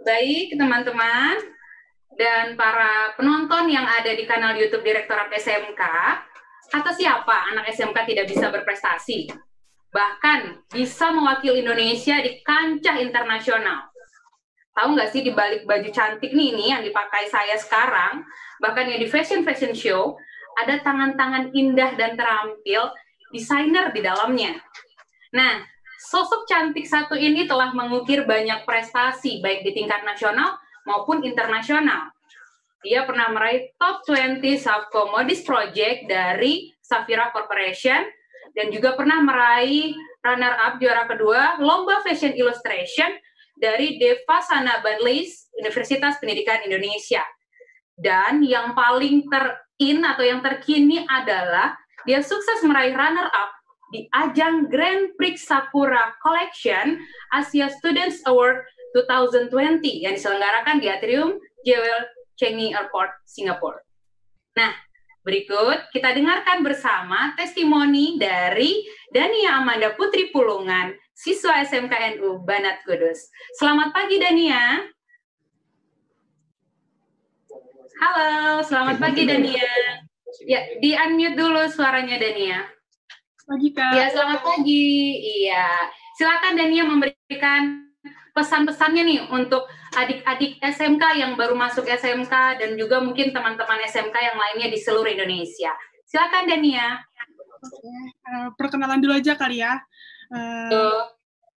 Baik, teman-teman dan para penonton yang ada di kanal YouTube Direktorat SMK, kata siapa anak SMK tidak bisa berprestasi? Bahkan bisa mewakili Indonesia di kancah internasional. Tahu nggak sih di balik baju cantik nih yang dipakai saya sekarang, bahkan yang di fashion show, ada tangan-tangan indah dan terampil desainer di dalamnya. Nah, sosok cantik satu ini telah mengukir banyak prestasi baik di tingkat nasional maupun internasional. Dia pernah meraih top 20 Savco Modis Project dari Safira Corporation dan juga pernah meraih runner up juara kedua Lomba Fashion Illustration dari Devasana Banlis Universitas Pendidikan Indonesia. Dan yang paling terin atau yang terkini adalah dia sukses meraih runner up di ajang Grand Prix Sakura Collection Asia Students Award 2020 yang diselenggarakan di Atrium Jewel Changi Airport, Singapura. Nah, berikut kita dengarkan bersama testimoni dari Dania Amanda Putri Pulungan, siswa SMK NU Banat Kudus. Selamat pagi, Dania. Halo, selamat pagi, Dania. Ya, di-unmute dulu suaranya, Dania. Pagi, Kak. Ya, selamat pagi. Iya. Silakan Dania memberikan pesan-pesannya nih untuk adik-adik SMK yang baru masuk SMK dan juga mungkin teman-teman SMK yang lainnya di seluruh Indonesia. Silakan Dania. Oke, perkenalan dulu aja kali ya.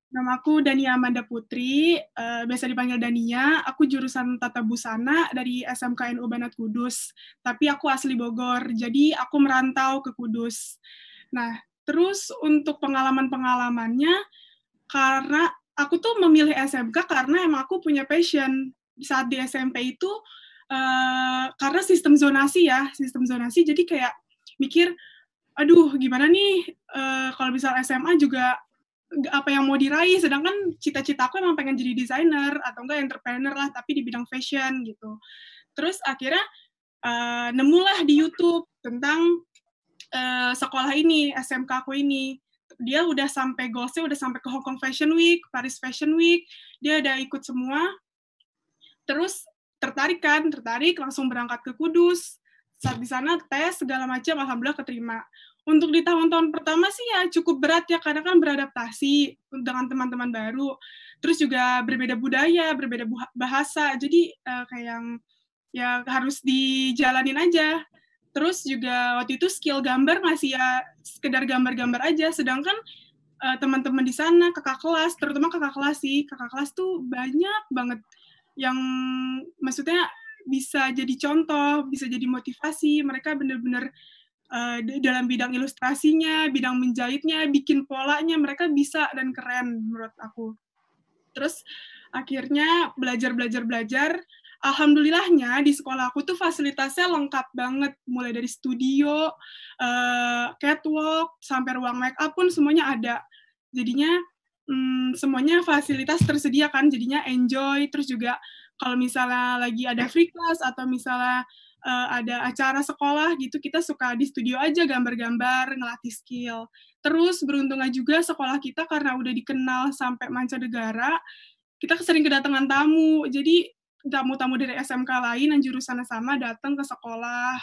Nama aku Dania Amanda Putri, biasa dipanggil Dania. Aku jurusan Tata Busana dari SMK NU Banat Kudus. Tapi aku asli Bogor, jadi aku merantau ke Kudus. Nah, terus untuk pengalaman-pengalamannya, karena aku tuh memilih SMK karena emang aku punya passion. Saat di SMP itu, karena sistem zonasi, jadi kayak mikir, aduh gimana nih, kalau misal SMA juga apa yang mau diraih, sedangkan cita-cita aku emang pengen jadi desainer, atau enggak entrepreneur lah, tapi di bidang fashion gitu. Terus akhirnya nemulah di YouTube tentang sekolah ini, SMK aku ini. Dia udah sampai goalsnya, udah sampai ke Hong Kong Fashion Week, Paris Fashion Week, dia udah ikut semua. Terus tertarik, langsung berangkat ke Kudus. Saat di sana tes segala macam, alhamdulillah keterima. Untuk di tahun-tahun pertama sih ya cukup berat ya, karena kan beradaptasi dengan teman-teman baru. Terus juga berbeda budaya, berbeda bahasa, jadi kayak yang ya harus dijalanin aja. Terus juga waktu itu skill gambar masih ya sekedar gambar-gambar aja, sedangkan teman-teman di sana, kakak kelas, terutama kakak kelas tuh banyak banget yang maksudnya bisa jadi contoh, bisa jadi motivasi, mereka benar-benar dalam bidang ilustrasinya, bidang menjahitnya, bikin polanya, mereka bisa dan keren menurut aku. Terus akhirnya belajar, alhamdulillahnya di sekolah aku tuh fasilitasnya lengkap banget, mulai dari studio, catwalk, sampai ruang make up pun semuanya ada. Jadinya semuanya fasilitas tersedia kan, jadinya enjoy. Terus juga kalau misalnya lagi ada free class atau misalnya ada acara sekolah gitu, kita suka di studio aja gambar-gambar, ngelatih skill. Terus beruntungnya juga sekolah kita karena udah dikenal sampai mancanegara, kita sering kedatangan tamu. Jadi tamu-tamu dari SMK lain yang jurusannya sama datang ke sekolah.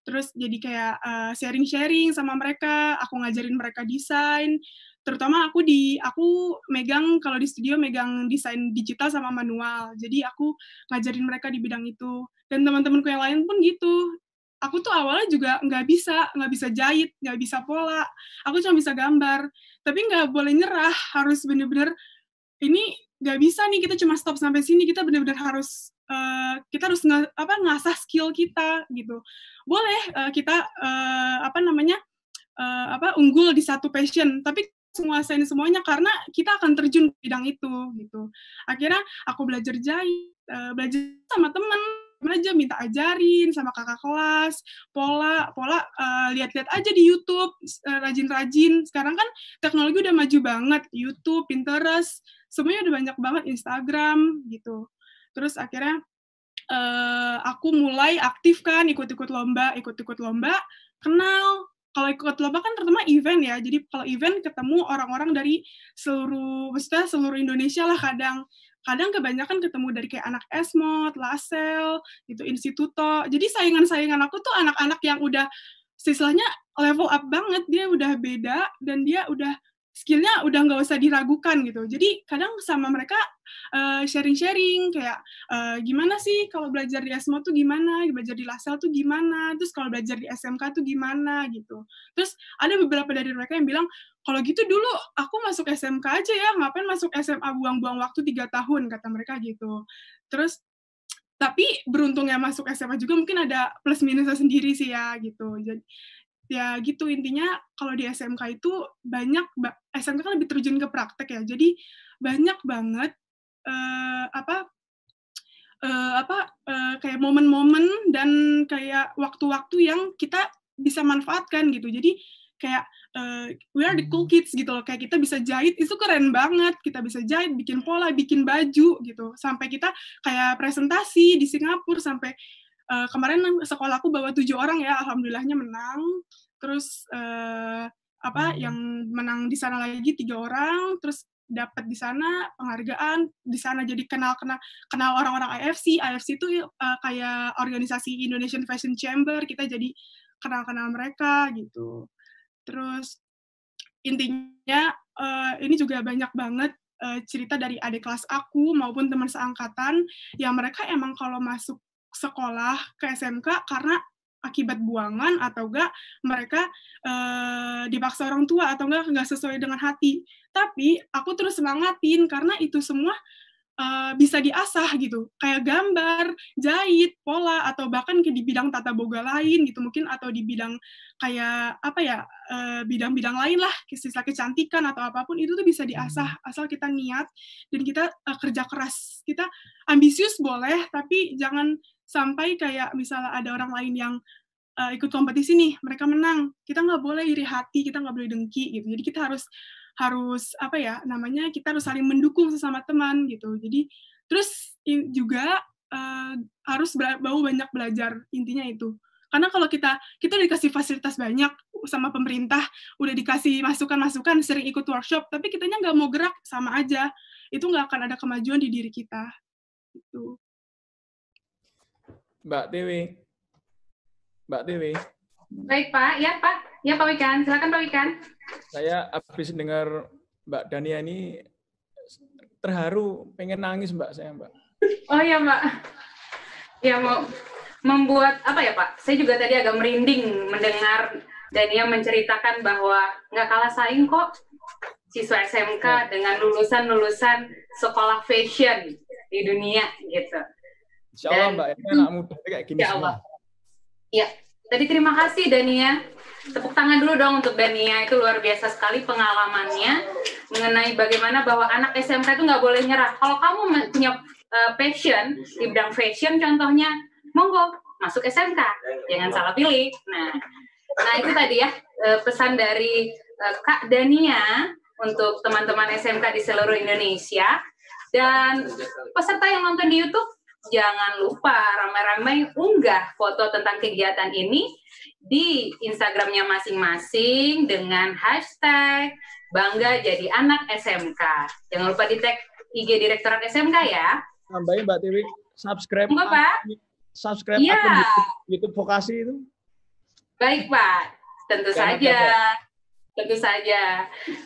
Terus jadi kayak sharing-sharing sama mereka, aku ngajarin mereka desain. Terutama aku megang kalau di studio megang desain digital sama manual. Jadi aku ngajarin mereka di bidang itu. Dan teman-temanku yang lain pun gitu. Aku tuh awalnya juga nggak bisa jahit, nggak bisa pola. Aku cuma bisa gambar. Tapi nggak boleh nyerah, harus bener-bener ini nggak bisa nih kita cuma stop sampai sini, kita benar-benar harus kita harus ngasah skill kita gitu. Boleh kita unggul di satu passion, tapi menguasain semuanya karena kita akan terjun ke bidang itu gitu. Akhirnya aku belajar jahit, belajar sama temen aja, minta ajarin sama kakak kelas, pola lihat-lihat aja di YouTube, rajin-rajin. Sekarang kan teknologi udah maju banget, YouTube, Pinterest, semuanya udah banyak banget, Instagram gitu. Terus akhirnya aku mulai aktif kan, ikut-ikut lomba, kenal kalau ikut lomba kan pertama event ya, jadi kalau event ketemu orang-orang dari seluruh Indonesia lah, kadang kebanyakan ketemu dari kayak anak Esmod, Lasel, gitu, Instituto. Jadi saingan-saingan aku tuh anak-anak yang udah istilahnya level up banget, dia udah beda dan dia udah skillnya udah nggak usah diragukan gitu. Jadi kadang sama mereka sharing-sharing kayak gimana sih kalau belajar di Esmo tuh gimana, belajar di Lasel tuh gimana, terus kalau belajar di SMK tuh gimana gitu. Terus ada beberapa dari mereka yang bilang, kalau gitu dulu aku masuk SMK aja ya, ngapain masuk SMA buang-buang waktu 3 tahun, kata mereka gitu. Terus tapi beruntungnya masuk SMA juga mungkin ada plus minusnya sendiri sih ya gitu. Jadi ya gitu intinya kalau di SMK itu SMK kan lebih terjun ke praktek ya, jadi banyak banget kayak momen-momen dan kayak waktu-waktu yang kita bisa manfaatkan gitu. Jadi kayak we are the cool kids gitu loh, kayak kita bisa jahit, itu keren banget, kita bisa jahit, bikin pola, bikin baju gitu, sampai kita kayak presentasi di Singapura, sampai kemarin sekolahku bawa 7 orang ya, alhamdulillahnya menang. Terus yang menang di sana lagi 3 orang, terus dapat di sana penghargaan, di sana jadi kenal orang-orang AFC itu kayak organisasi Indonesian Fashion Chamber, kita jadi kenal mereka gitu. Terus intinya ini juga banyak banget cerita dari adik kelas aku maupun teman seangkatan yang mereka emang kalau masuk sekolah ke SMK karena akibat buangan atau enggak mereka dipaksa orang tua atau enggak sesuai dengan hati. Tapi aku terus semangatin karena itu semua bisa diasah gitu, kayak gambar, jahit, pola, atau bahkan di bidang tata boga lain gitu mungkin, atau di bidang kayak bidang-bidang lain lah, sisa kecantikan atau apapun itu tuh bisa diasah asal kita niat dan kita kerja keras. Kita ambisius boleh, tapi jangan sampai kayak misalnya ada orang lain yang ikut kompetisi nih, mereka menang, kita nggak boleh iri hati, kita nggak boleh dengki gitu. Jadi kita harus kita harus saling mendukung sesama teman gitu. Jadi terus juga harus banyak belajar, intinya itu. Karena kalau kita dikasih fasilitas banyak sama pemerintah, udah dikasih masukan-masukan, sering ikut workshop, tapi kitanya nggak mau gerak, sama aja. Itu nggak akan ada kemajuan di diri kita. Gitu. Mbak Dewi. Baik Pak, ya Pak Wikan, silakan Pak Wikan. Saya habis dengar Mbak Dania ini terharu, pengen nangis Mbak. Oh ya Mbak, ya mau membuat apa ya Pak? Saya juga tadi agak merinding mendengar Dania menceritakan bahwa nggak kalah saing kok siswa SMK dengan lulusan sekolah fashion di dunia gitu. Insya Allah Mbak, ini anak muda kayak gini semua. Ya, tadi terima kasih Dania. Tepuk tangan dulu dong untuk Dania, itu luar biasa sekali pengalamannya mengenai bagaimana bahwa anak SMK itu nggak boleh nyerah. Kalau kamu punya passion di bidang fashion contohnya, monggo masuk SMK, jangan salah pilih. Nah itu tadi ya pesan dari Kak Dania untuk teman-teman SMK di seluruh Indonesia. Dan peserta yang nonton di YouTube, jangan lupa ramai-ramai unggah foto tentang kegiatan ini di Instagramnya masing-masing dengan hashtag Bangga Jadi Anak SMK. Jangan lupa di tag IG Direktorat SMK ya. Tambahin Mbak Tiwi, subscribe. Enggak, Pak? Subscribe ya. akun YouTube Vokasi itu. Baik Pak, tentu saja.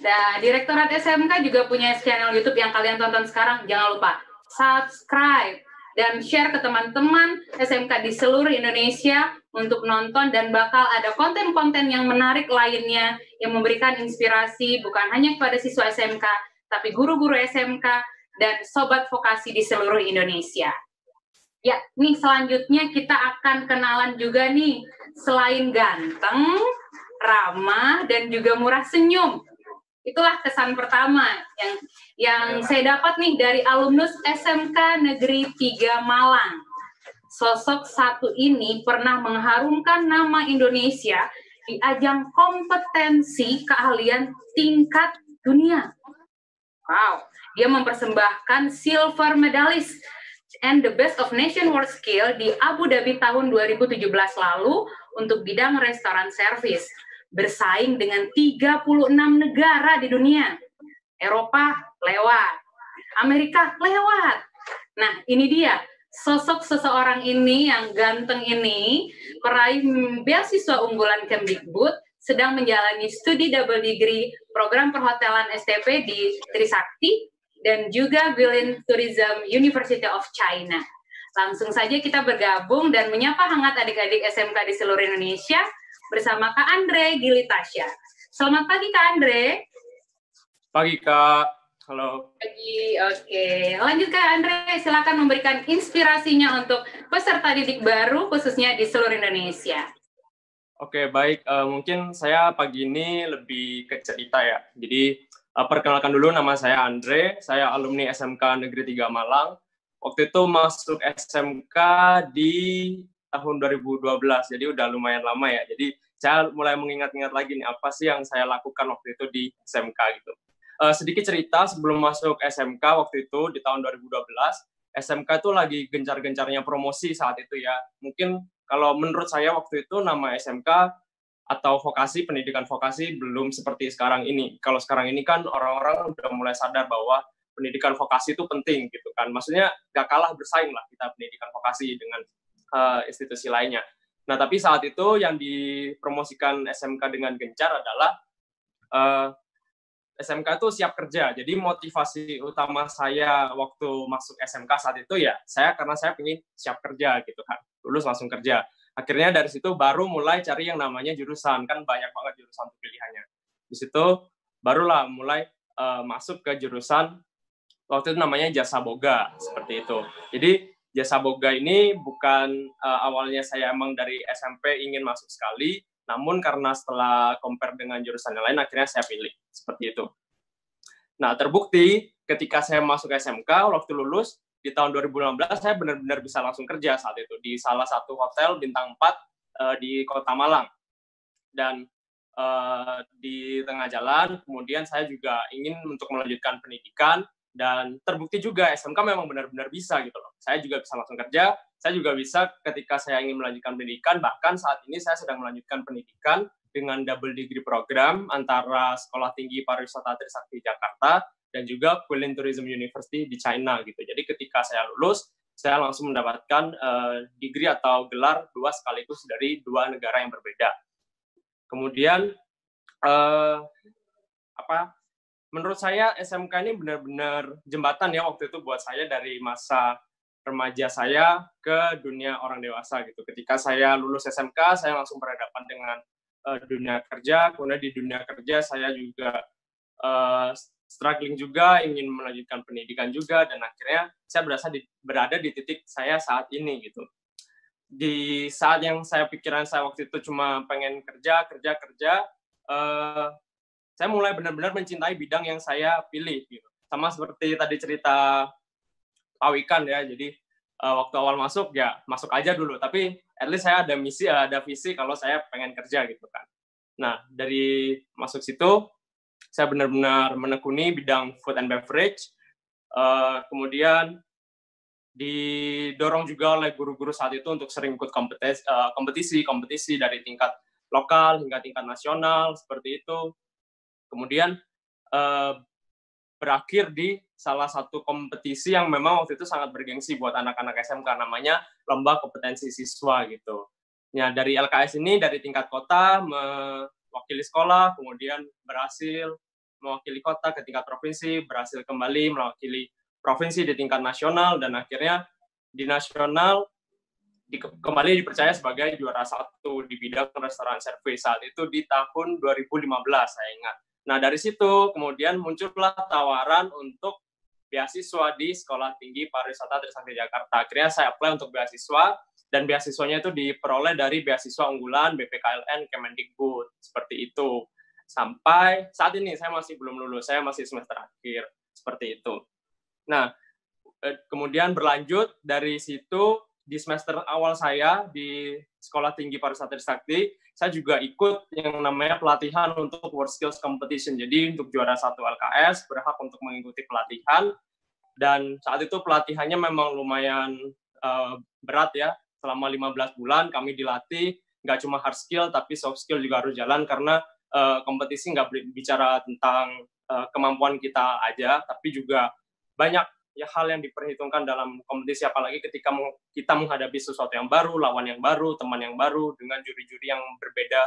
Nah, Direktorat SMK juga punya channel YouTube yang kalian tonton sekarang. Jangan lupa subscribe dan share ke teman-teman SMK di seluruh Indonesia untuk nonton, dan bakal ada konten-konten yang menarik lainnya yang memberikan inspirasi bukan hanya kepada siswa SMK, tapi guru-guru SMK dan sobat vokasi di seluruh Indonesia. Ya, nih selanjutnya kita akan kenalan juga nih, selain ganteng, ramah, dan juga murah senyum. Itulah kesan pertama yang saya dapat nih dari alumnus SMK Negeri 3 Malang. Sosok satu ini pernah mengharumkan nama Indonesia di ajang kompetensi keahlian tingkat dunia. Wow, dia mempersembahkan silver medalist and the best of nation world skill di Abu Dhabi tahun 2017 lalu untuk bidang restoran service. bersaing dengan 36 negara di dunia. Eropa lewat, Amerika lewat. Nah, ini dia sosok seseorang ini yang ganteng ini, peraih beasiswa unggulan Kemdikbud, sedang menjalani studi double degree program perhotelan STP di Trisakti dan juga Guilin Tourism University of China. Langsung saja kita bergabung dan menyapa hangat adik-adik SMK di seluruh Indonesia bersama Kak Andre Gilitasya. Selamat pagi Kak Andre. Pagi Kak, halo. Pagi, oke. Lanjut Kak Andre, silakan memberikan inspirasinya untuk peserta didik baru khususnya di seluruh Indonesia. Oke, baik. Mungkin saya pagi ini lebih ke cerita ya. Jadi, perkenalkan dulu, nama saya Andre. Saya alumni SMK Negeri 3 Malang. Waktu itu masuk SMK di tahun 2012, jadi udah lumayan lama ya. Jadi, saya mulai mengingat-ingat lagi nih, apa sih yang saya lakukan waktu itu di SMK gitu. Sedikit cerita, sebelum masuk SMK waktu itu, di tahun 2012, SMK itu lagi gencar-gencarnya promosi saat itu ya. Mungkin kalau menurut saya waktu itu nama SMK atau vokasi, pendidikan vokasi belum seperti sekarang ini. Kalau sekarang ini kan orang-orang udah mulai sadar bahwa pendidikan vokasi itu penting gitu kan. Maksudnya gak kalah bersaing lah kita pendidikan vokasi dengan institusi lainnya. Nah tapi saat itu yang dipromosikan SMK dengan gencar adalah SMK itu siap kerja. Jadi motivasi utama saya waktu masuk SMK saat itu ya karena saya pengen siap kerja gitu kan. Lulus langsung kerja. Akhirnya dari situ baru mulai cari yang namanya jurusan. Kan banyak banget jurusan pilihannya. Di situ barulah mulai masuk ke jurusan waktu itu namanya Jasa Boga, seperti itu. Jadi Jasa Boga ini bukan awalnya saya emang dari SMP ingin masuk sekali, namun karena setelah compare dengan jurusan yang lain, akhirnya saya pilih. Seperti itu. Nah, terbukti ketika saya masuk SMK, waktu lulus, di tahun 2016, saya benar-benar bisa langsung kerja saat itu, di salah satu hotel bintang 4 di Kota Malang. Dan di tengah jalan, kemudian saya juga ingin untuk melanjutkan pendidikan, dan terbukti juga SMK memang benar-benar bisa gitu loh. Saya juga bisa langsung kerja, saya juga bisa ketika saya ingin melanjutkan pendidikan, bahkan saat ini saya sedang melanjutkan pendidikan dengan double degree program antara Sekolah Tinggi Pariwisata Trisakti Jakarta dan juga Guilin Tourism University di China gitu. Jadi ketika saya lulus, saya langsung mendapatkan degree atau gelar 2 sekaligus dari 2 negara yang berbeda. Kemudian menurut saya SMK ini benar-benar jembatan ya waktu itu buat saya dari masa remaja saya ke dunia orang dewasa gitu. Ketika saya lulus SMK, saya langsung berhadapan dengan dunia kerja. Kemudian di dunia kerja saya juga struggling juga, ingin melanjutkan pendidikan juga, dan akhirnya saya berada di titik saya saat ini gitu. Di saat yang pikiran saya waktu itu cuma pengen kerja, saya mulai benar-benar mencintai bidang yang saya pilih gitu. Sama seperti tadi cerita Pak Wikan ya, jadi waktu awal masuk ya masuk aja dulu, tapi at least saya ada visi kalau saya pengen kerja gitu kan. Nah, dari masuk situ saya benar-benar menekuni bidang food and beverage, kemudian didorong juga oleh guru-guru saat itu untuk sering ikut kompetisi dari tingkat lokal hingga tingkat nasional, seperti itu. Kemudian berakhir di salah satu kompetisi yang memang waktu itu sangat bergengsi buat anak-anak SMK, namanya Lomba Kompetensi Siswa gitu. Ya, dari LKS ini dari tingkat kota mewakili sekolah, kemudian berhasil mewakili kota ke tingkat provinsi, berhasil kembali mewakili provinsi di tingkat nasional, dan akhirnya di nasional kembali dipercaya sebagai juara 1 di bidang restoran service saat itu di tahun 2015 saya ingat. Nah, dari situ kemudian muncullah tawaran untuk beasiswa di Sekolah Tinggi Pariwisata Trisakti Jakarta. Akhirnya saya apply untuk beasiswa, dan beasiswanya itu diperoleh dari beasiswa unggulan BPKLN Kemendikbud, seperti itu. Sampai saat ini saya masih belum lulus, saya masih semester akhir, seperti itu. Nah, kemudian berlanjut dari situ, di semester awal saya di Sekolah Tinggi Pariwisata Trisakti, saya juga ikut yang namanya pelatihan untuk World Skills Competition. Jadi untuk juara 1 LKS, berhak untuk mengikuti pelatihan, dan saat itu pelatihannya memang lumayan berat ya. Selama 15 bulan kami dilatih nggak cuma hard skill, tapi soft skill juga harus jalan, karena kompetisi nggak bicara tentang kemampuan kita aja, tapi juga banyak ya hal yang diperhitungkan dalam kompetisi, apalagi ketika kita menghadapi sesuatu yang baru, lawan yang baru, teman yang baru, dengan juri-juri yang berbeda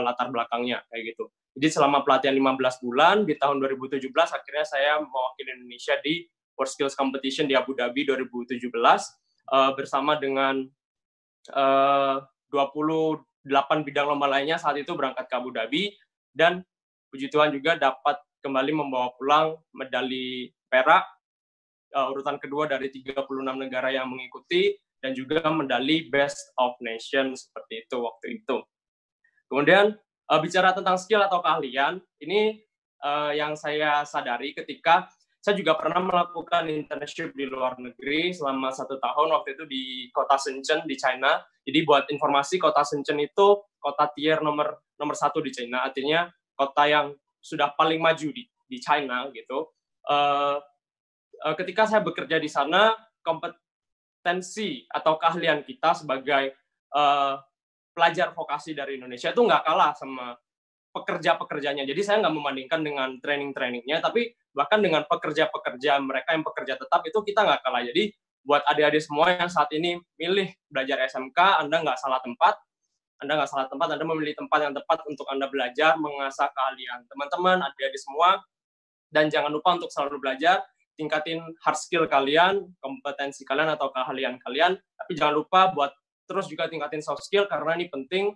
latar belakangnya, kayak gitu. Jadi selama pelatihan 15 bulan, di tahun 2017, akhirnya saya mewakili Indonesia di World Skills Competition di Abu Dhabi 2017, bersama dengan 28 bidang lomba lainnya saat itu berangkat ke Abu Dhabi, dan puji Tuhan juga dapat kembali membawa pulang medali perak, urutan kedua dari 36 negara yang mengikuti, dan juga medali Best of Nation seperti itu waktu itu. Kemudian bicara tentang skill atau keahlian, ini yang saya sadari ketika saya juga pernah melakukan internship di luar negeri selama 1 tahun, waktu itu di kota Shenzhen di China. Jadi buat informasi, kota Shenzhen itu kota tier nomor 1 di China, artinya kota yang sudah paling maju di China gitu. Ketika saya bekerja di sana, kompetensi atau keahlian kita sebagai pelajar vokasi dari Indonesia itu nggak kalah sama pekerja-pekerjanya. Jadi saya nggak membandingkan dengan training-trainingnya, tapi bahkan dengan pekerja-pekerja mereka yang pekerja tetap itu kita nggak kalah. Jadi buat adik-adik semua yang saat ini milih belajar SMK, Anda nggak salah tempat. Anda memilih tempat yang tepat untuk Anda belajar, mengasah keahlian. Teman-teman, adik-adik semua, dan jangan lupa untuk selalu belajar, tingkatin hard skill kalian, kompetensi kalian atau keahlian kalian, tapi jangan lupa buat terus juga tingkatin soft skill, karena ini penting,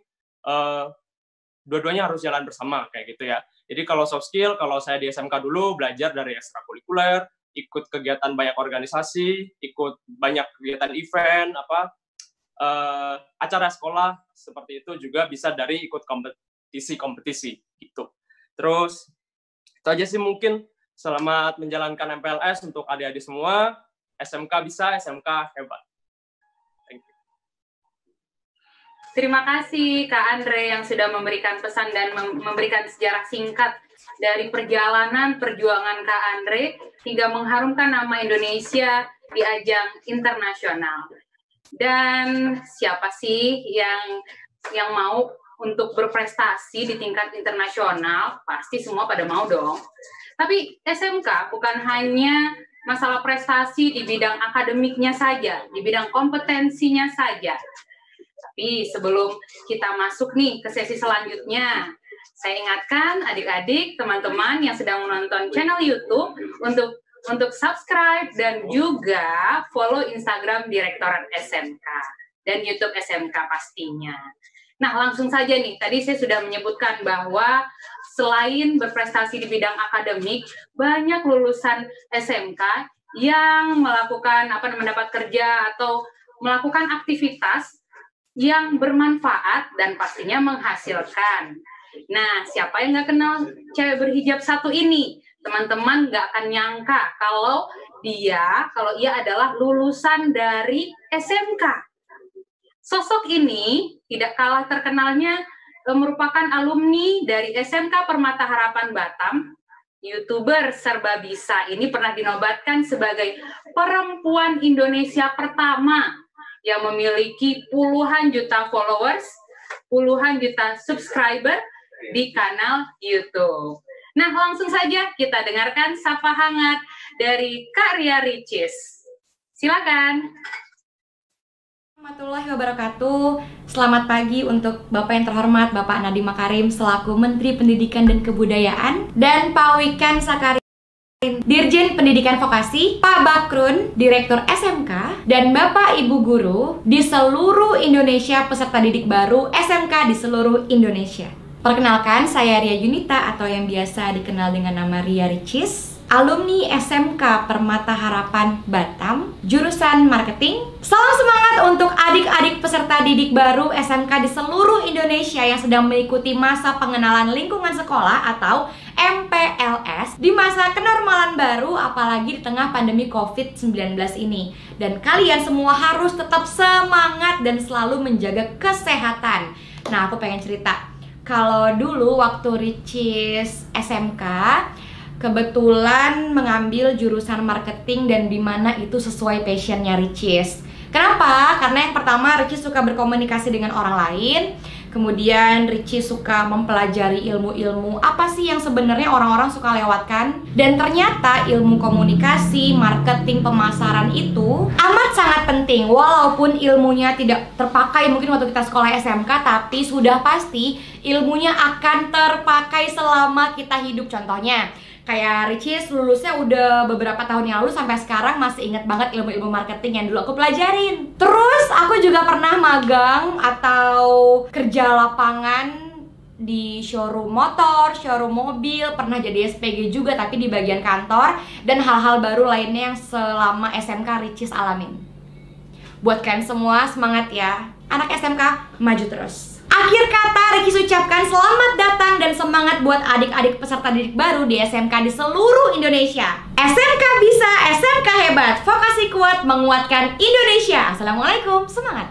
dua-duanya harus jalan bersama, kayak gitu ya. Jadi kalau soft skill, kalau saya di SMK dulu belajar dari ekstrakurikuler, ikut kegiatan banyak organisasi, ikut banyak kegiatan event, acara sekolah, seperti itu juga bisa dari ikut kompetisi gitu. Terus, itu aja sih mungkin. Selamat menjalankan MPLS untuk adik-adik semua. SMK bisa, SMK hebat. Thank you. Terima kasih Kak Andre yang sudah memberikan pesan dan memberikan sejarah singkat dari perjalanan perjuangan Kak Andre hingga mengharumkan nama Indonesia di ajang internasional. Dan siapa sih yang mau untuk berprestasi di tingkat internasional? Pasti semua pada mau dong. Tapi SMK bukan hanya masalah prestasi di bidang akademiknya saja, di bidang kompetensinya saja. Tapi sebelum kita masuk nih ke sesi selanjutnya, saya ingatkan adik-adik, teman-teman yang sedang menonton channel YouTube untuk subscribe dan juga follow Instagram Direktorat SMK dan YouTube SMK pastinya. Nah, langsung saja nih, tadi saya sudah menyebutkan bahwa selain berprestasi di bidang akademik, banyak lulusan SMK yang mendapat kerja atau melakukan aktivitas yang bermanfaat dan pastinya menghasilkan. Nah, siapa yang nggak kenal cewek berhijab satu ini? Teman-teman nggak akan nyangka kalau ia adalah lulusan dari SMK. Sosok ini tidak kalah terkenalnya merupakan alumni dari SMK Permata Harapan Batam. YouTuber serba bisa ini pernah dinobatkan sebagai perempuan Indonesia pertama yang memiliki puluhan juta followers, puluhan juta subscriber di kanal YouTube. Nah, langsung saja kita dengarkan sapa hangat dari Kak Ria Ricis. Silakan. Warahmatullahi wabarakatuh. Selamat pagi untuk Bapak yang terhormat Bapak Nadiem Makarim selaku Menteri Pendidikan dan Kebudayaan, dan Pak Wikan Sakarin, Dirjen Pendidikan Vokasi, Pak Bakrun, Direktur SMK, dan Bapak Ibu Guru di seluruh Indonesia, peserta didik baru SMK di seluruh Indonesia. Perkenalkan, saya Ria Yunita atau yang biasa dikenal dengan nama Ria Ricis, alumni SMK Permata Harapan Batam, jurusan marketing. Salam semangat untuk adik-adik peserta didik baru SMK di seluruh Indonesia yang sedang mengikuti masa pengenalan lingkungan sekolah atau MPLS di masa kenormalan baru, apalagi di tengah pandemi COVID-19 ini. Dan kalian semua harus tetap semangat dan selalu menjaga kesehatan. Nah, aku pengen cerita. Kalau dulu waktu Ricis SMK, kebetulan mengambil jurusan marketing dan dimana itu sesuai passionnya Ricis. Kenapa? Karena yang pertama Ricis suka berkomunikasi dengan orang lain. Kemudian Richie suka mempelajari ilmu-ilmu apa sih yang sebenarnya orang-orang suka lewatkan. Dan ternyata ilmu komunikasi, marketing, pemasaran itu amat sangat penting. Walaupun ilmunya tidak terpakai mungkin waktu kita sekolah SMK, tapi sudah pasti ilmunya akan terpakai selama kita hidup. Contohnya kayak Richie lulusnya udah beberapa tahun yang lalu, sampai sekarang masih inget banget ilmu-ilmu marketing yang dulu aku pelajarin. Terus aku juga pernah magang atau kerja lapangan di showroom motor, showroom mobil, pernah jadi SPG juga tapi di bagian kantor, dan hal-hal baru lainnya yang selama SMK Richie alamin. Buat kalian semua, semangat ya. Anak SMK, maju terus. Akhir kata, Ricky ucapkan selamat datang dan semangat buat adik-adik peserta didik baru di SMK di seluruh Indonesia. SMK bisa, SMK hebat, vokasi kuat menguatkan Indonesia. Assalamualaikum, semangat.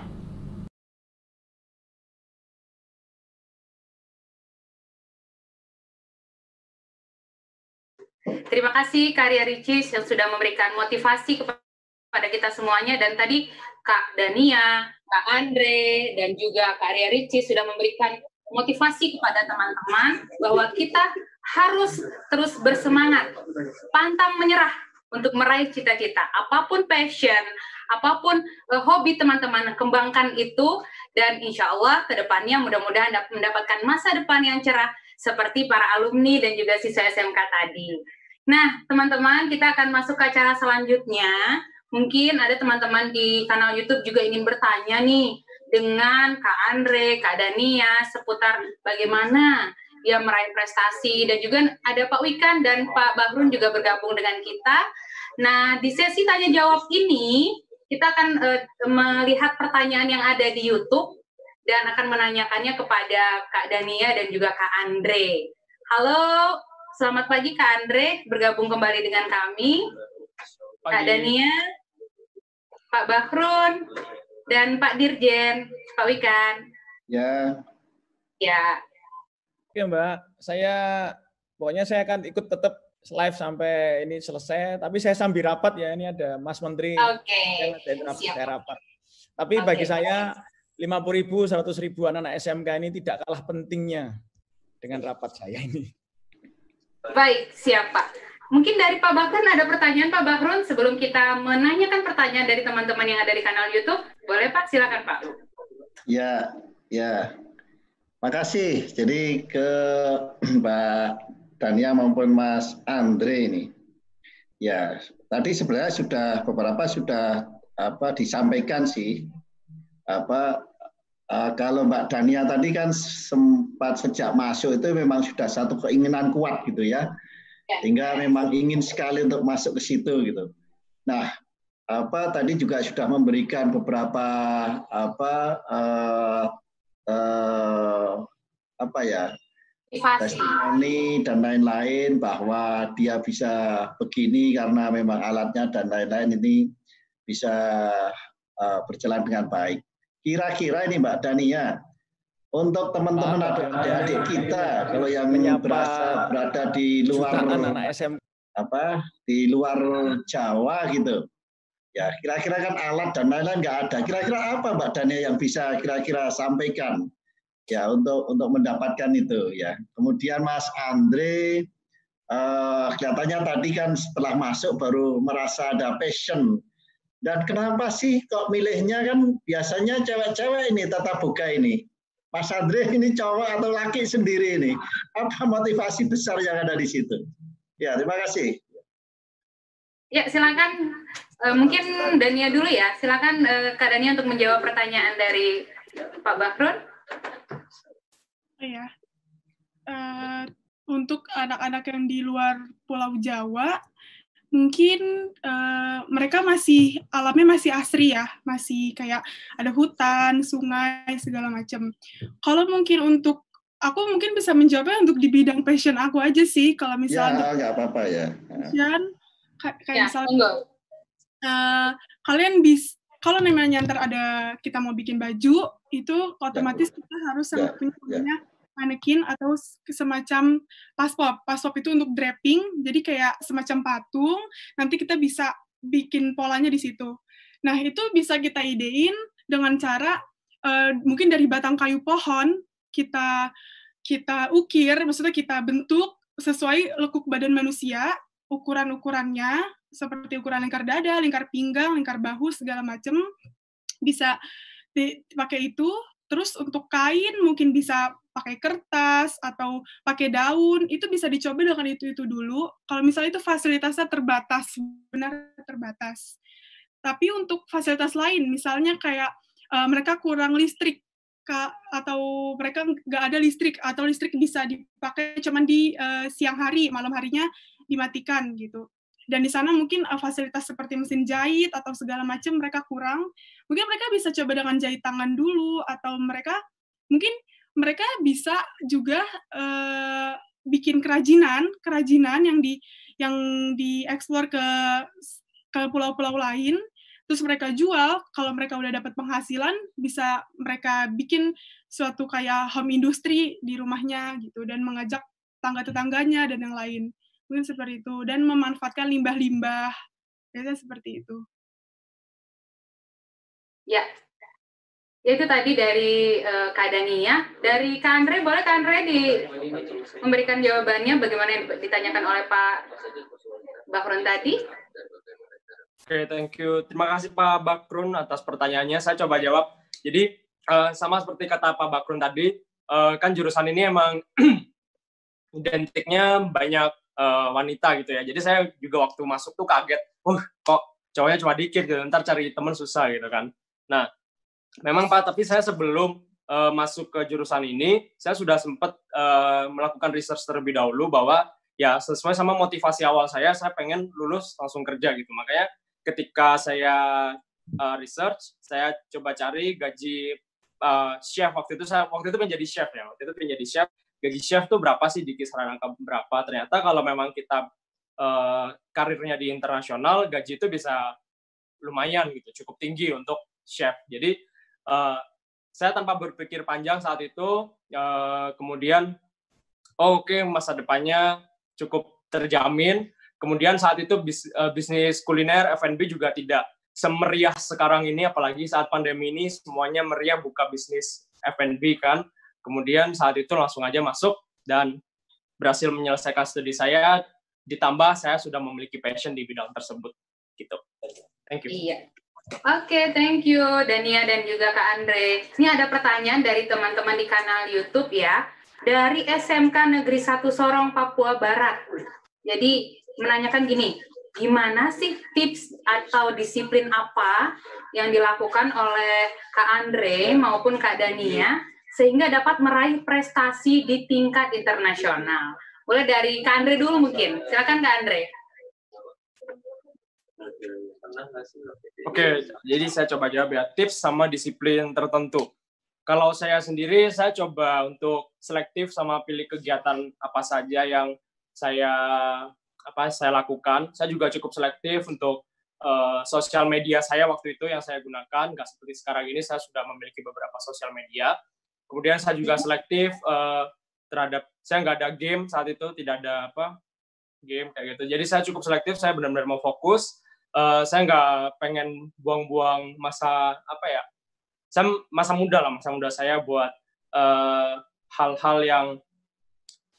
Terima kasih Kak Ria Ricis yang sudah memberikan motivasi kepada kita semuanya, dan tadi Kak Dania, Kak Andre, dan juga Kak Ria Ricis sudah memberikan motivasi kepada teman-teman bahwa kita harus terus bersemangat, pantang menyerah untuk meraih cita-cita. Apapun passion, apapun hobi teman-teman, kembangkan itu, dan insya Allah ke depannya mudah-mudahan mendapatkan masa depan yang cerah seperti para alumni dan juga siswa SMK tadi. Nah, teman-teman, kita akan masuk ke acara selanjutnya. Mungkin ada teman-teman di kanal YouTube juga ingin bertanya nih dengan Kak Andre, Kak Dania seputar bagaimana dia meraih prestasi, dan juga ada Pak Wikan dan Pak Bahrun juga bergabung dengan kita. Nah, di sesi tanya jawab ini kita akan melihat pertanyaan yang ada di YouTube dan akan menanyakannya kepada Kak Dania dan juga Kak Andre. Halo, selamat pagi Kak Andre, bergabung kembali dengan kami. Pagi. Kak Dania, Pak Bahrun, dan Pak Dirjen, Pak Wikan. Ya. Ya. Oke Mbak, pokoknya saya akan ikut tetap live sampai ini selesai, tapi saya sambil rapat ya, ini ada Mas Menteri yang ada saya rapat. Tapi bagi saya 50.000, 100.000 anak-anak SMK ini tidak kalah pentingnya dengan rapat saya ini. Baik, siap Pak. Mungkin dari Pak Bahrun ada pertanyaan Pak Bahrun sebelum kita menanyakan pertanyaan dari teman-teman yang ada di kanal YouTube. Boleh Pak, silakan Pak. Ya. Makasih. Jadi ke Mbak Dania maupun Mas Andre ini. Ya, tadi sebenarnya beberapa sudah disampaikan sih. Kalau Mbak Dania tadi kan sempat sejak masuk itu memang sudah satu keinginan kuat gitu ya. Sehingga memang ingin sekali untuk masuk ke situ gitu. Nah, tadi juga sudah memberikan beberapa testimoni dan lain-lain bahwa dia bisa begini karena memang alatnya dan lain-lain ini bisa berjalan dengan baik. Kira-kira ini Mbak Dania, untuk teman-teman adik-adik kita kalau yang berada di luar di luar Jawa gitu, ya kira-kira kan alat dan lain-lain nggak ada. Kira-kira apa Mbak Dania yang bisa kira-kira sampaikan ya untuk mendapatkan itu ya. Kemudian Mas Andre, kelihatannya tadi kan setelah masuk baru merasa ada passion. Dan kenapa sih kok milihnya kan biasanya cewek-cewek ini tata boga ini. Mas Andre ini cowok atau laki sendiri ini. Apa motivasi besar yang ada di situ? Ya, terima kasih. Ya, silakan. Mungkin Dania dulu ya. Silakan Kak Dania untuk menjawab pertanyaan dari Pak Bahrun. Ya. Untuk anak-anak yang di luar Pulau Jawa, mungkin mereka alamnya masih asri ya, masih kayak ada hutan, sungai, segala macam. Kalau mungkin aku mungkin bisa menjawabnya untuk di bidang passion aku aja sih. Kalau misalnya nggak apa-apa ya. Passion, kayak misalnya kalian bisa, kalau namanya ntar ada kita mau bikin baju, itu otomatis kita harus punya manekin atau semacam paspop. Paspop itu untuk draping, jadi kayak semacam patung, nanti kita bisa bikin polanya di situ. Nah, itu bisa kita idein dengan cara mungkin dari batang kayu pohon, kita ukir, maksudnya kita bentuk sesuai lekuk badan manusia, ukuran-ukurannya seperti ukuran lingkar dada, lingkar pinggang, lingkar bahu, segala macam bisa dipakai itu. Terus untuk kain mungkin bisa pakai kertas atau pakai daun, itu bisa dicoba dengan itu dulu. Kalau misalnya itu fasilitasnya terbatas, benar terbatas. Tapi untuk fasilitas lain, misalnya kayak mereka kurang listrik, atau mereka nggak ada listrik, atau listrik bisa dipakai cuma di siang hari, malam harinya dimatikan gitu. Dan di sana mungkin fasilitas seperti mesin jahit atau segala macam mereka kurang. Mungkin mereka bisa coba dengan jahit tangan dulu, atau mereka bisa juga bikin kerajinan yang dieksplor ke pulau-pulau lain. Terus mereka jual, kalau mereka udah dapat penghasilan, bisa mereka bikin suatu kayak home industry di rumahnya gitu, dan mengajak tetangga-tetangganya dan yang lain. Mungkin seperti itu, dan memanfaatkan limbah-limbah, biasanya seperti itu. Ya, itu tadi dari Kak Dania. Dari Kak Andre, boleh Kak Andre memberikan jawabannya bagaimana yang ditanyakan oleh Pak Bakrun tadi? Oke, thank you. Terima kasih Pak Bakrun atas pertanyaannya. Saya coba jawab. Jadi, sama seperti kata Pak Bakrun tadi, kan jurusan ini emang identiknya banyak wanita gitu ya. Jadi saya juga waktu masuk tuh kaget, kok cowoknya cuma dikit gitu, ntar cari teman susah gitu kan. Nah, memang Pak, tapi saya sebelum masuk ke jurusan ini, saya sudah sempat melakukan research terlebih dahulu bahwa ya sesuai sama motivasi awal saya pengen lulus langsung kerja gitu. Makanya ketika saya research, saya coba cari gaji chef. Waktu itu menjadi chef ya. Waktu itu menjadi chef. Gaji chef tuh berapa sih, di kisaran angka berapa? Ternyata kalau memang kita karirnya di internasional, gaji itu bisa lumayan gitu, cukup tinggi untuk chef. Jadi saya tanpa berpikir panjang saat itu, kemudian oke, masa depannya cukup terjamin. Kemudian saat itu bisnis kuliner F&B juga tidak semeriah sekarang ini, apalagi saat pandemi ini semuanya meriah buka bisnis F&B kan. Kemudian saat itu langsung aja masuk dan berhasil menyelesaikan studi saya, ditambah saya sudah memiliki passion di bidang tersebut. Gitu. Thank you. Iya. Oke, thank you Dania dan juga Kak Andre. Ini ada pertanyaan dari teman-teman di kanal YouTube ya. Dari SMK Negeri 1 Sorong, Papua Barat. Jadi menanyakan gini, gimana sih tips atau disiplin apa yang dilakukan oleh Kak Andre maupun Kak Dania sehingga dapat meraih prestasi di tingkat internasional? Boleh dari Kak Andre dulu mungkin. Silakan Kak Andre. Oke, jadi saya coba jawab ya. Tips sama disiplin tertentu. Kalau saya sendiri, saya coba untuk selektif sama pilih kegiatan apa saja yang saya lakukan. Saya juga cukup selektif untuk sosial media saya waktu itu yang saya gunakan. Nggak seperti sekarang ini, saya sudah memiliki beberapa sosial media. Kemudian saya juga selektif terhadap, saya nggak ada game saat itu, tidak ada game kayak gitu. Jadi saya cukup selektif, saya benar-benar mau fokus. Saya nggak pengen buang-buang masa masa muda saya buat hal-hal yang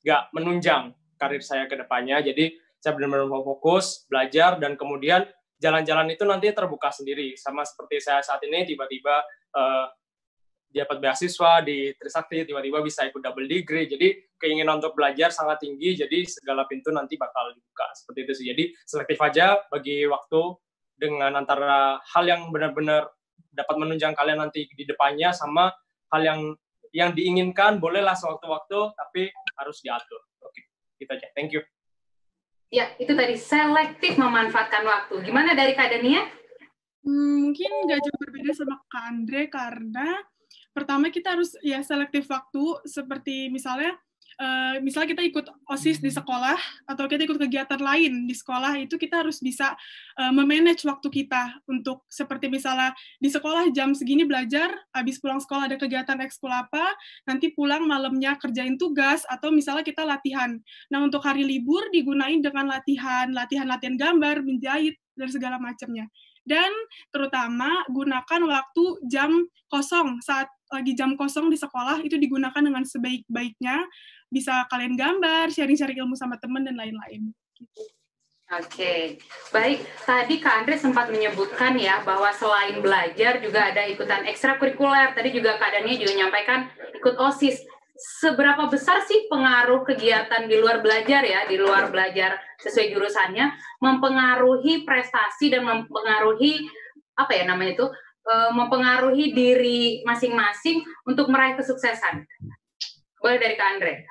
nggak menunjang karir saya ke depannya. Jadi saya benar-benar mau fokus, belajar, dan kemudian jalan-jalan itu nanti terbuka sendiri. Sama seperti saya saat ini, tiba-tiba dapat beasiswa di Trisakti, tiba-tiba bisa ikut double degree. Jadi keinginan untuk belajar sangat tinggi, jadi segala pintu nanti bakal dibuka. Seperti itu sih. Jadi selektif aja bagi waktu dengan antara hal yang benar-benar dapat menunjang kalian nanti di depannya sama hal yang diinginkan, bolehlah sewaktu-waktu, tapi harus diatur. Oke, gitu aja. Thank you. Ya, itu tadi selektif memanfaatkan waktu. Gimana dari Kak Dania? Mungkin nggak jauh berbeda sama Kak Andre, karena pertama kita harus ya selektif waktu, seperti misalnya kita ikut OSIS di sekolah atau kita ikut kegiatan lain di sekolah, itu kita harus bisa memanage waktu kita untuk seperti misalnya di sekolah jam segini belajar, habis pulang sekolah ada kegiatan ekskul apa, nanti pulang malamnya kerjain tugas, atau misalnya kita latihan. Nah, untuk hari libur digunain dengan latihan gambar, menjahit, dan segala macamnya. Dan terutama gunakan waktu jam kosong, saat lagi jam kosong di sekolah itu digunakan dengan sebaik-baiknya. Bisa kalian gambar, sharing-sharing ilmu sama teman dan lain-lain. Oke, baik. Tadi Kak Andre sempat menyebutkan ya bahwa selain belajar juga ada ikutan ekstrakurikuler. Tadi juga Kak Dania juga menyampaikan ikut OSIS. Seberapa besar sih pengaruh kegiatan di luar belajar ya, di luar belajar sesuai jurusannya, mempengaruhi prestasi dan mempengaruhi apa ya namanya itu, mempengaruhi diri masing-masing untuk meraih kesuksesan? Boleh dari Kak Andre.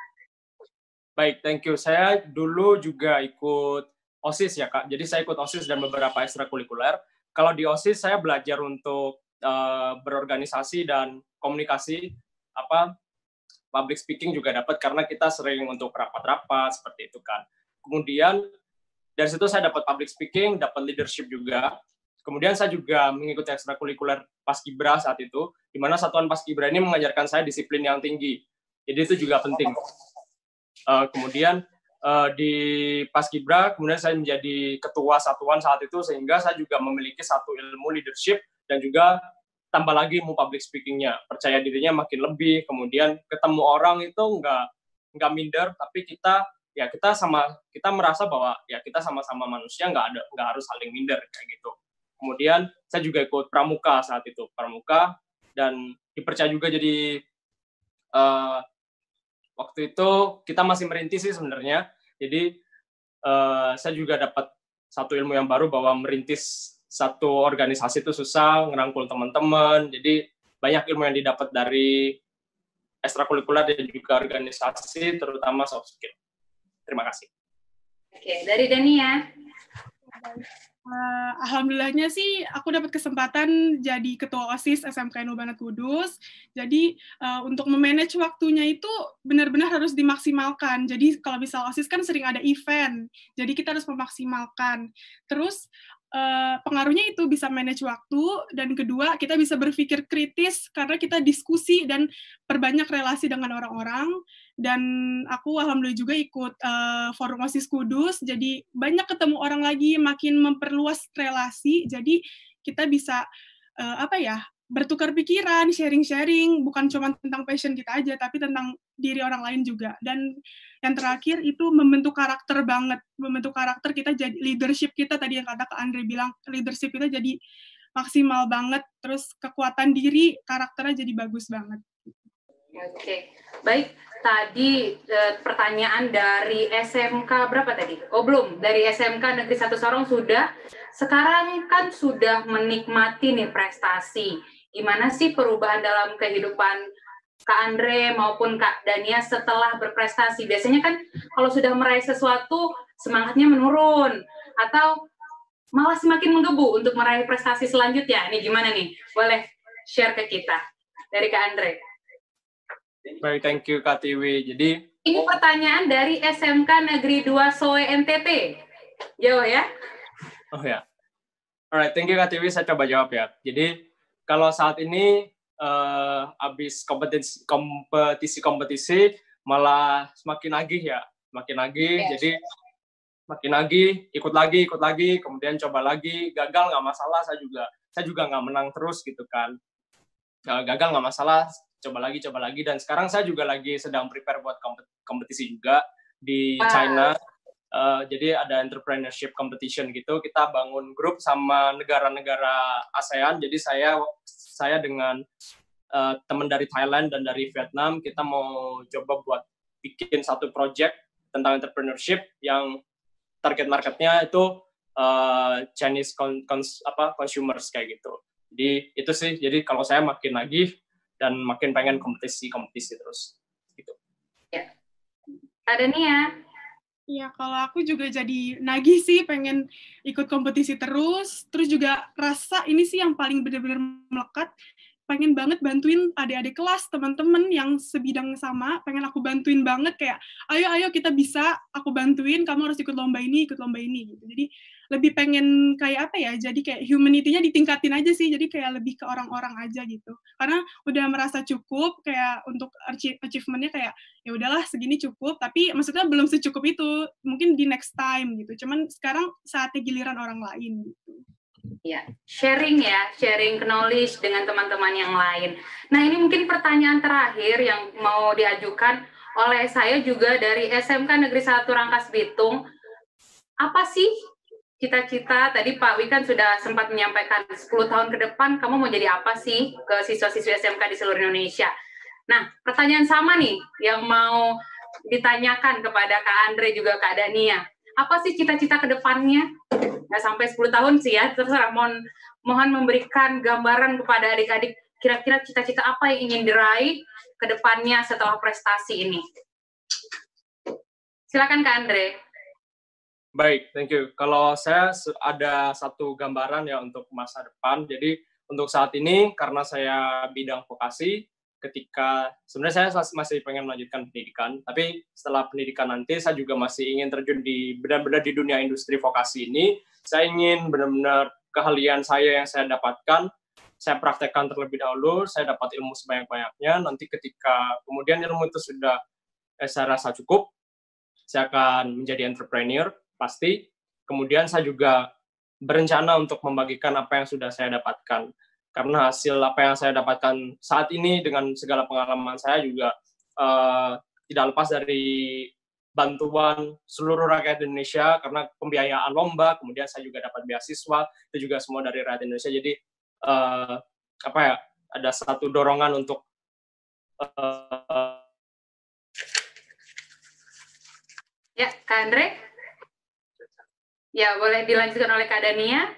Baik, thank you. Saya dulu juga ikut OSIS ya Kak, jadi saya ikut OSIS dan beberapa ekstrakurikuler. Kalau di OSIS saya belajar untuk berorganisasi dan komunikasi, public speaking juga dapat karena kita sering untuk rapat-rapat seperti itu kan. Kemudian dari situ saya dapat public speaking, dapat leadership juga. Kemudian saya juga mengikuti ekstrakurikuler Paskibra saat itu, di mana satuan Paskibra ini mengajarkan saya disiplin yang tinggi. Jadi itu juga penting. Kemudian di Paskibra, kemudian saya menjadi ketua satuan saat itu, sehingga saya juga memiliki satu ilmu leadership dan juga tambah lagi ilmu public speaking-nya. Percaya dirinya makin lebih, kemudian ketemu orang itu nggak minder, tapi kita merasa bahwa ya kita sama-sama manusia, nggak harus saling minder kayak gitu. Kemudian saya juga ikut pramuka saat itu, dan dipercaya juga jadi waktu itu kita masih merintis sih sebenarnya. Jadi saya juga dapat satu ilmu yang baru bahwa merintis satu organisasi itu susah, ngerangkul teman-teman. Jadi banyak ilmu yang didapat dari ekstrakurikuler dan juga organisasi, terutama soft skill. Terima kasih. Oke, dari Dania. Alhamdulillahnya sih aku dapat kesempatan jadi ketua OSIS SMK Banat Kudus. Jadi untuk memanage waktunya itu benar-benar harus dimaksimalkan. Jadi kalau misal OSIS kan sering ada event, jadi kita harus memaksimalkan. Terus pengaruhnya itu bisa manage waktu, dan kedua kita bisa berpikir kritis karena kita diskusi dan perbanyak relasi dengan orang-orang. Dan aku alhamdulillah juga ikut forum OSIS Kudus, jadi banyak ketemu orang lagi, makin memperluas relasi, jadi kita bisa bertukar pikiran, sharing-sharing, bukan cuma tentang passion kita aja, tapi tentang diri orang lain juga. Dan yang terakhir itu membentuk karakter banget, membentuk karakter kita, jadi leadership kita tadi yang kata Kak Andre bilang, leadership kita jadi maksimal banget, terus kekuatan diri, karakternya jadi bagus banget. Oke, baik. Tadi pertanyaan dari SMK berapa tadi? Oh belum, dari SMK Negeri 1 Sorong sudah. Sekarang kan sudah menikmati nih prestasi. Gimana sih perubahan dalam kehidupan Kak Andre maupun Kak Dania setelah berprestasi? Biasanya kan kalau sudah meraih sesuatu, semangatnya menurun. Atau malah semakin menggebu untuk meraih prestasi selanjutnya. Ini gimana nih? Boleh share ke kita dari Kak Andre. Baik, thank you Kak Tiwi. Jadi ini pertanyaan dari SMK Negeri 2 Soe NTT. Jauh ya? Oh ya. Alright, thank you Kak Tiwi. Saya coba jawab ya. Jadi kalau saat ini habis kompetisi malah semakin nagih ya, makin nagih. Yes. Jadi makin nagih, ikut lagi, kemudian coba lagi, gagal nggak masalah. Saya juga nggak menang terus gitu kan. Gagal nggak masalah. Coba lagi, dan sekarang saya juga lagi sedang prepare buat kompetisi juga di China. Jadi ada entrepreneurship competition gitu, kita bangun grup sama negara-negara ASEAN. Jadi saya dengan teman dari Thailand dan dari Vietnam, kita mau coba buat bikin satu project tentang entrepreneurship yang target marketnya itu Chinese consumers kayak gitu. Jadi itu sih, jadi kalau saya makin nagih dan makin pengen kompetisi terus gitu. Ya. Ada Nia? Iya, kalau aku juga jadi nagih sih, pengen ikut kompetisi terus juga rasa ini sih yang paling benar-benar melekat, pengen banget bantuin adik-adik kelas, teman-teman yang sebidang sama, pengen aku bantuin banget, kayak ayo kita bisa, aku bantuin, kamu harus ikut lomba ini gitu. Jadi lebih pengen kayak jadi kayak humanity-nya ditingkatin aja sih, jadi kayak lebih ke orang-orang aja gitu. Karena udah merasa cukup, kayak untuk achievement-nya kayak ya udahlah segini cukup, tapi maksudnya belum secukup itu, mungkin di next time gitu. Cuman sekarang saatnya giliran orang lain gitu. Ya, sharing knowledge dengan teman-teman yang lain. Nah, ini mungkin pertanyaan terakhir yang mau diajukan oleh saya juga dari SMK Negeri 1 Rangkas Bitung. Apa sih cita-cita? Tadi Pak Wikan sudah sempat menyampaikan 10 tahun ke depan kamu mau jadi apa sih ke siswa-siswi SMK di seluruh Indonesia. Nah, pertanyaan sama nih yang mau ditanyakan kepada Kak Andre juga Kak Dania. Apa sih cita-cita ke depannya? Nggak sampai 10 tahun sih ya, terserah. Mohon memberikan gambaran kepada adik-adik kira-kira cita-cita apa yang ingin diraih ke depannya setelah prestasi ini. Silakan Kak Andre. Baik, thank you. Kalau saya ada satu gambaran ya untuk masa depan. Jadi untuk saat ini karena saya bidang vokasi, ketika sebenarnya saya masih pengen melanjutkan pendidikan, tapi setelah pendidikan nanti saya juga masih ingin terjun di benar-benar di dunia industri vokasi ini. Saya ingin benar-benar keahlian saya yang saya dapatkan, saya praktekkan terlebih dahulu, saya dapat ilmu sebanyak-banyaknya, nanti ketika kemudian ilmu itu sudah saya rasa cukup, saya akan menjadi entrepreneur, pasti. Kemudian saya juga berencana untuk membagikan apa yang sudah saya dapatkan. Karena hasil apa yang saya dapatkan saat ini dengan segala pengalaman saya juga tidak lepas dari bantuan seluruh rakyat Indonesia karena pembiayaan lomba, kemudian saya juga dapat beasiswa, itu juga semua dari rakyat Indonesia. Jadi ada satu dorongan untuk ya, Kak Andre? Ya, boleh dilanjutkan oleh Kak Dania.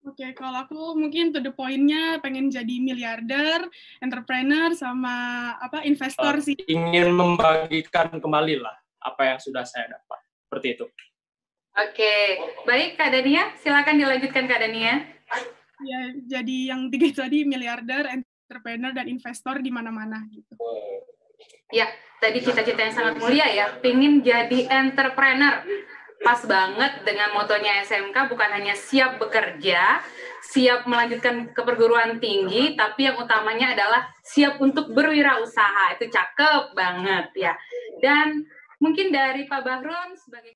Oke, kalau aku mungkin to the point-nya pengen jadi miliarder, entrepreneur, sama investor sih. Ingin membagikan kembali lah apa yang sudah saya dapat. Seperti itu. Oke, baik Kak Dania, silakan dilanjutkan Kak Dania. Ya, jadi yang 3 tadi, miliarder, entrepreneur, dan investor di mana-mana gitu. Ya, tadi cita-cita yang sangat mulia ya, pingin jadi entrepreneur. Pas banget dengan motonya SMK, bukan hanya siap bekerja, siap melanjutkan ke perguruan tinggi, tapi yang utamanya adalah siap untuk berwirausaha. Itu cakep banget ya. Dan mungkin dari Pak Bahrun sebagai